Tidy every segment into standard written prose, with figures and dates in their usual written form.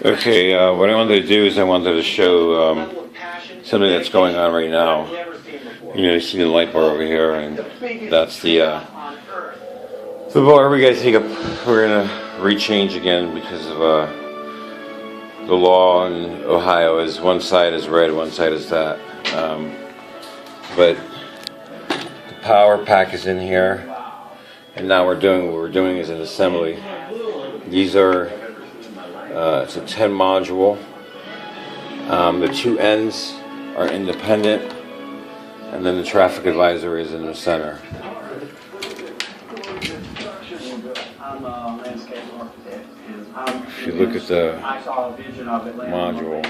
Okay, what I wanted to do is I wanted to show something that's going on right now. You see the light bar over here, and that's the bar we got to take up. We're going to rechange again because of the law in Ohio is one side is red, one side is that. But the power pack is in here, and now what we're doing is an assembly. These are it's a 10 module. The two ends are independent, and then the traffic advisor is in the center. If you look at the module,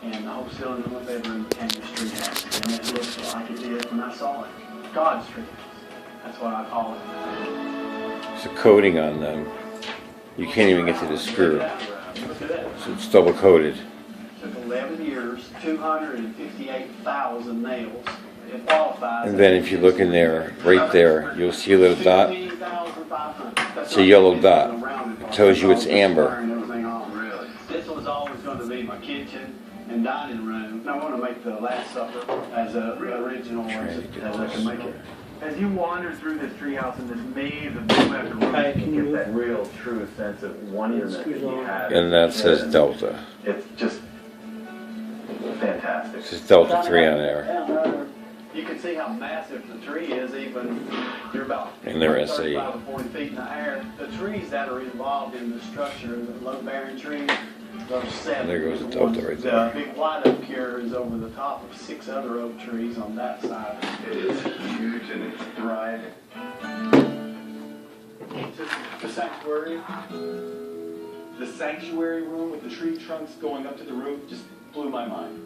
and the whole ceiling in my bedroom became a street house, and it looks like it did when I saw it. God's street house. That's what I call it. It's a coating on them. You can't even get to the screw. So it's double coated. It took 11 years, 258,000 nails. It qualifies. And then if you look in there, right there, you'll see a little dot. It's a yellow dot. It tells you it's amber. This was always going to be my kitchen and dining room. I want to make the Last Supper as original as I can make it. As you wander through this treehouse in this maze of room after room, you can get that real, true sense of wonderment that you have. And that says Delta. It's just fantastic. It says DELTA-3 on there. You can see how massive the tree is, even you're about And they're 35 to 40 feet in the air. The trees that are involved in the structure, the low-bearing trees, those 7. There goes the Delta right there. The big white oak here is over the top of 6 other oak trees on that side. It is huge and it's thriving. The sanctuary room with the tree trunks going up to the roof just blew my mind.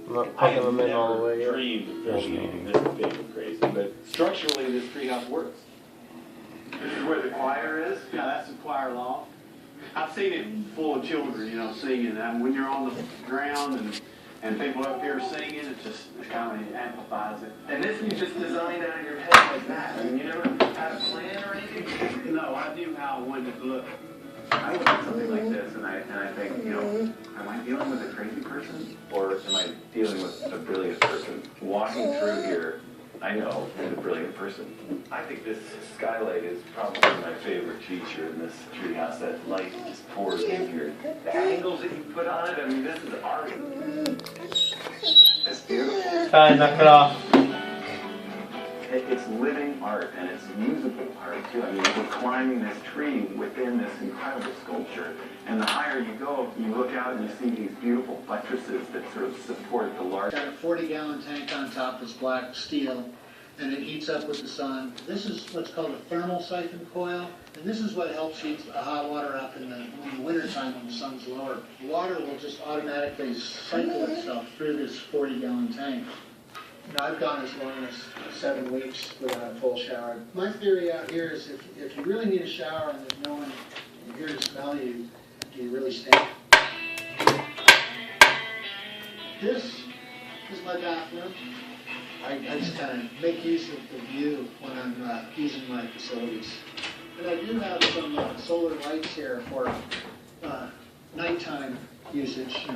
Not plugging them in all the way yet. Dreamed of building anything this big and crazy, but structurally this treehouse works. This is where the choir is. Yeah, that's the choir loft. I've seen it full of children, singing. And when you're on the ground and people up here singing, it kind of amplifies it. And this you just designed out of your head like that. I mean, you never had a plan or anything? No, I knew how I wanted it to look. I look at something like this and I think, am I dealing with a crazy person or am I dealing with a brilliant person? Walking through here, I know there's a brilliant person. I think this skylight is probably my favorite feature in this treehouse. That light just pours in here. The angles that you put on it, I mean, this is art. It's beautiful. Knock it off. It's living art and it's musical art too. I mean, we're climbing this tree within this incredible sculpture. And the higher you go, you look out and you see these beautiful buttresses that sort of support the large. Got a 40-gallon tank on top that's black steel, and it heats up with the sun. This is what's called a thermal siphon coil, and this is what helps heat the hot water up in the wintertime when the sun's lower. The water will just automatically cycle itself through this 40-gallon tank. I've gone as long as 7 weeks without a full shower. My theory out here is if you really need a shower and there's no one here to smell you, do you really stink? This is my bathroom. I just kind of make use of the view when I'm using my facilities. But I do have some solar lights here for nighttime usage.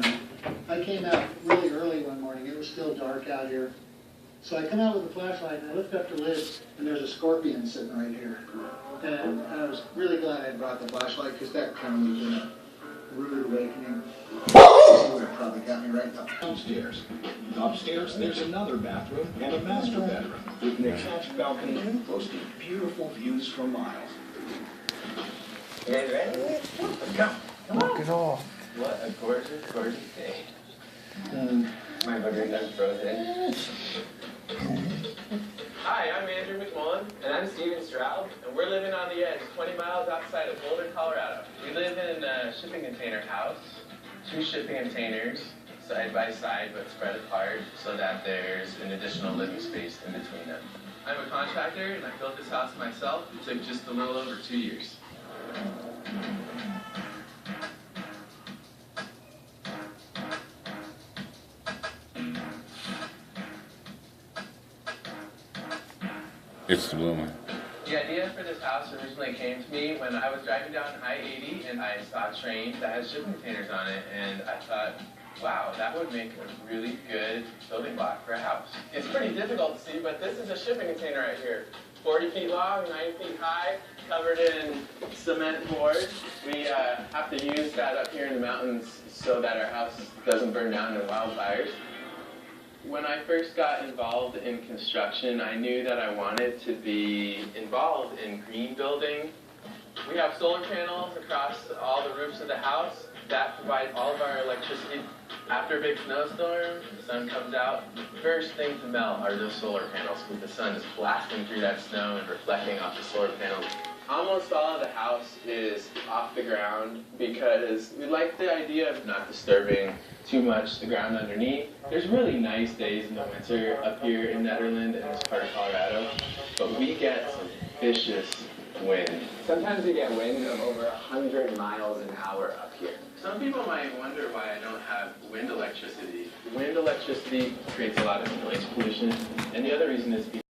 I came out really early one morning. It was still dark out here. So I come out with a flashlight and I lift up the lid and there's a scorpion sitting right here. And I was really glad I brought the flashlight because that kind of would have been a rude awakening. It would have probably got me right up. Downstairs. Upstairs, there's another bathroom and a master bedroom with an attached balcony boasting beautiful views for miles. You guys ready? Let's go. Knock it off. What a gorgeous, gorgeous day. My bugger done frozen. Hi, I'm Andrew McMullen, and I'm Steven Stroud, and we're living on the edge, 20 miles outside of Boulder, Colorado. We live in a shipping container house, 2 shipping containers, side by side but spread apart so that there's an additional living space in between them. I'm a contractor, and I built this house myself. It took just a little over 2 years. It's the blue one. The idea for this house originally came to me when I was driving down I-80 and I saw a train that had shipping containers on it, and I thought, wow, that would make a really good building block for a house. It's pretty difficult to see, but this is a shipping container right here. 40 feet long, 9 feet high, covered in cement board. We have to use that up here in the mountains so that our house doesn't burn down in wildfires. When I first got involved in construction, I knew that I wanted to be involved in green building. We have solar panels across all the roofs of the house that provide all of our electricity. After a big snowstorm, the sun comes out. The first thing to melt are those solar panels because the sun is blasting through that snow and reflecting off the solar panels. Almost all of the house is off the ground because we like the idea of not disturbing too much the ground underneath. There's really nice days in the winter up here in Netherland and this part of Colorado, but we get some vicious wind. Sometimes we get wind of over 100 miles an hour up here. Some people might wonder why I don't have wind electricity. Wind electricity creates a lot of noise pollution, and the other reason is because